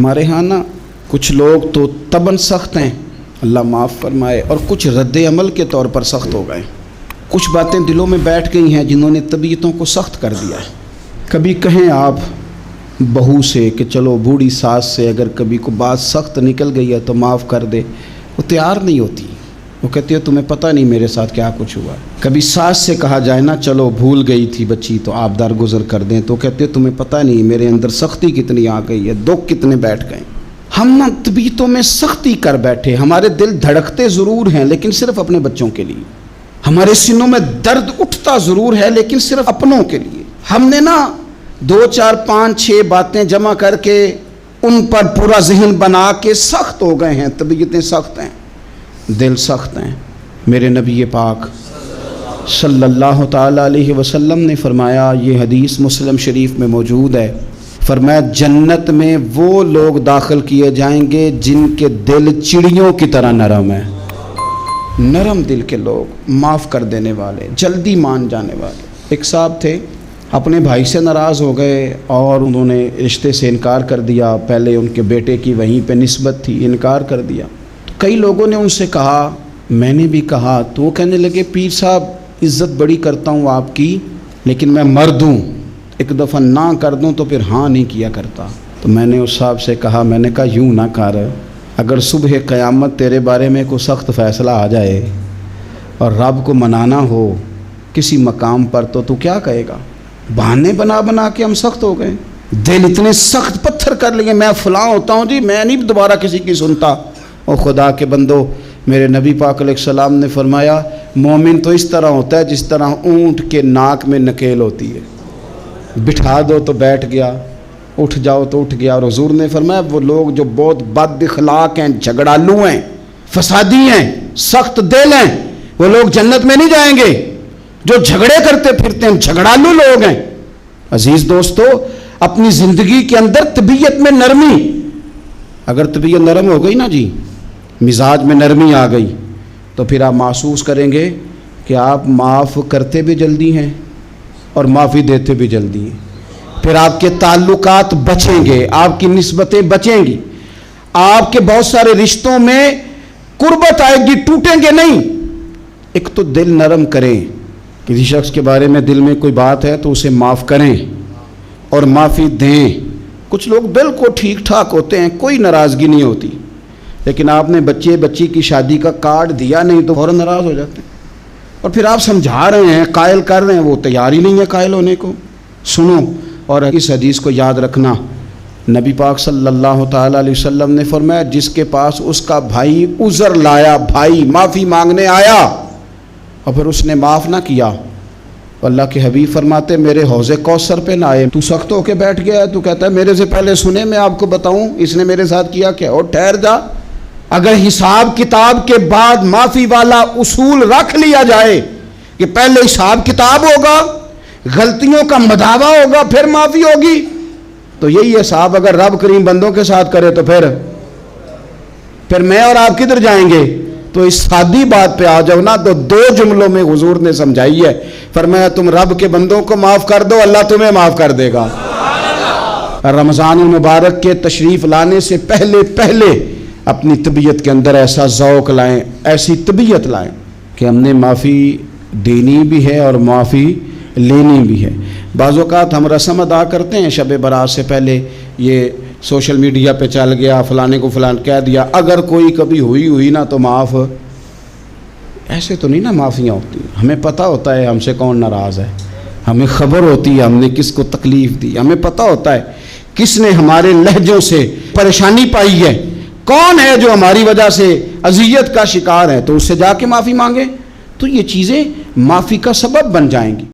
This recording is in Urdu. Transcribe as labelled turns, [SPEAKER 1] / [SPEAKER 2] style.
[SPEAKER 1] ہمارے ہاں نا کچھ لوگ تو تباً سخت ہیں، اللہ معاف فرمائے، اور کچھ رد عمل کے طور پر سخت ہو گئے۔ کچھ باتیں دلوں میں بیٹھ گئی ہیں جنہوں نے طبیعتوں کو سخت کر دیا ہے۔ کبھی کہیں آپ بہو سے کہ چلو بوڑھی ساس سے اگر کبھی کو بات سخت نکل گئی ہے تو معاف کر دے، وہ تیار نہیں ہوتی، وہ کہتی ہے تمہیں پتہ نہیں میرے ساتھ کیا کچھ ہوا۔ کبھی ساس سے کہا جائے نا چلو بھول گئی تھی بچی تو آپ درگزر کر دیں، تو کہتے ہیں تمہیں پتہ نہیں میرے اندر سختی کتنی آ گئی ہے، دکھ کتنے بیٹھ گئے۔ ہم نا طبیعتوں میں سختی کر بیٹھے، ہمارے دل دھڑکتے ضرور ہیں لیکن صرف اپنے بچوں کے لیے، ہمارے سینوں میں درد اٹھتا ضرور ہے لیکن صرف اپنوں کے لیے۔ ہم نے نا 2 4 5 6 باتیں جمع کر کے ان پر پورا ذہن بنا کے سخت ہو گئے ہیں، طبیعتیں سخت ہیں، دل سخت ہیں۔ میرے نبی پاک صلی اللہ تعالی علیہ وسلم نے فرمایا، یہ حدیث مسلم شریف میں موجود ہے، فرمایا جنت میں وہ لوگ داخل کیے جائیں گے جن کے دل چڑیوں کی طرح نرم ہیں۔ نرم دل کے لوگ، معاف کر دینے والے، جلدی مان جانے والے۔ ایک صاحب تھے، اپنے بھائی سے ناراض ہو گئے اور انہوں نے رشتے سے انکار کر دیا، پہلے ان کے بیٹے کی وہیں پہ نسبت تھی، انکار کر دیا۔ تو کئی لوگوں نے ان سے کہا، میں نے بھی کہا، تو وہ کہنے لگے پیر صاحب عزت بڑی کرتا ہوں آپ کی لیکن میں مرد ہوں، ایک دفعہ نہ کر دوں تو پھر ہاں نہیں کیا کرتا۔ تو میں نے اس صاحب سے کہا، میں نے کہا یوں نہ کر، اگر صبح قیامت تیرے بارے میں کوئی سخت فیصلہ آ جائے اور رب کو منانا ہو کسی مقام پر تو کیا کہے گا؟ بہانے بنا بنا کے ہم سخت ہو گئے، دل اتنے سخت پتھر کر لیے، میں فلاں ہوتا ہوں جی، میں نہیں دوبارہ کسی کی سنتا۔ اور خدا کے بندو، میرے نبی پاک علیہ السلام نے فرمایا مومن تو اس طرح ہوتا ہے جس طرح اونٹ کے ناک میں نکیل ہوتی ہے، بٹھا دو تو بیٹھ گیا، اٹھ جاؤ تو اٹھ گیا۔ اور حضور نے فرمایا وہ لوگ جو بہت بد اخلاق ہیں، جھگڑالو ہیں، فسادی ہیں، سخت دل ہیں، وہ لوگ جنت میں نہیں جائیں گے۔ جو جھگڑے کرتے پھرتے ہیں جھگڑالو لوگ ہیں۔ عزیز دوستو، اپنی زندگی کے اندر طبیعت میں نرمی، اگر طبیعت نرم ہو گئی نا جی، مزاج میں نرمی آ گئی، تو پھر آپ محسوس کریں گے کہ آپ معاف کرتے بھی جلدی ہیں اور معافی دیتے بھی جلدی ہیں۔ پھر آپ کے تعلقات بچیں گے، آپ کی نسبتیں بچیں گی، آپ کے بہت سارے رشتوں میں قربت آئے گی، ٹوٹیں گے نہیں۔ ایک تو دل نرم کریں، کسی شخص کے بارے میں دل میں کوئی بات ہے تو اسے معاف کریں اور معافی دیں۔ کچھ لوگ بالکل ٹھیک ٹھاک ہوتے ہیں، کوئی ناراضگی نہیں ہوتی، لیکن آپ نے بچی کی شادی کا کارڈ دیا نہیں تو فوراً ناراض ہو جاتے ہیں، اور پھر آپ سمجھا رہے ہیں، قائل کر رہے ہیں، وہ تیار ہی نہیں ہے قائل ہونے کو۔ سنو، اور اس حدیث کو یاد رکھنا، نبی پاک صلی اللہ تعالیٰ علیہ وسلم نے فرمایا جس کے پاس اس کا بھائی عذر لایا، بھائی معافی مانگنے آیا اور پھر اس نے معاف نہ کیا، اللہ کے حبیب فرماتے میرے حوض کوثر پہ نہ آئے۔ تو سخت ہو کے بیٹھ گیا ہے، تو کہتا ہے میرے سے پہلے سنے، میں آپ کو بتاؤں اس نے میرے ساتھ کیا کیا، اور ٹھہر جا۔ اگر حساب کتاب کے بعد معافی والا اصول رکھ لیا جائے کہ پہلے حساب کتاب ہوگا، غلطیوں کا مداوع ہوگا، پھر معافی ہوگی، تو یہی حساب اگر رب کریم بندوں کے ساتھ کرے تو پھر میں اور آپ کدھر جائیں گے؟ تو اس سادی بات پہ آ جاؤ نا، تو 2 جملوں میں حضور نے سمجھائی ہے، فرمایا تم رب کے بندوں کو معاف کر دو، اللہ تمہیں معاف کر دے گا۔ رمضان المبارک کے تشریف لانے سے پہلے اپنی طبیعت کے اندر ایسا ذوق لائیں، ایسی طبیعت لائیں کہ ہم نے معافی دینی بھی ہے اور معافی لینی بھی ہے۔ بعض اوقات ہم رسم ادا کرتے ہیں شب برات سے پہلے، یہ سوشل میڈیا پہ چل گیا، فلانے کو فلان کہہ دیا، اگر کوئی کبھی ہوئی نا تو معاف، ایسے تو نہیں نا معافیاں ہوتی۔ ہمیں پتہ ہوتا ہے ہم سے کون ناراض ہے، ہمیں خبر ہوتی ہے ہم نے کس کو تکلیف دی، ہمیں پتہ ہوتا ہے کس نے ہمارے لہجوں سے پریشانی پائی ہے، کون ہے جو ہماری وجہ سے اذیت کا شکار ہے، تو اس سے جا کے معافی مانگے، تو یہ چیزیں معافی کا سبب بن جائیں گی۔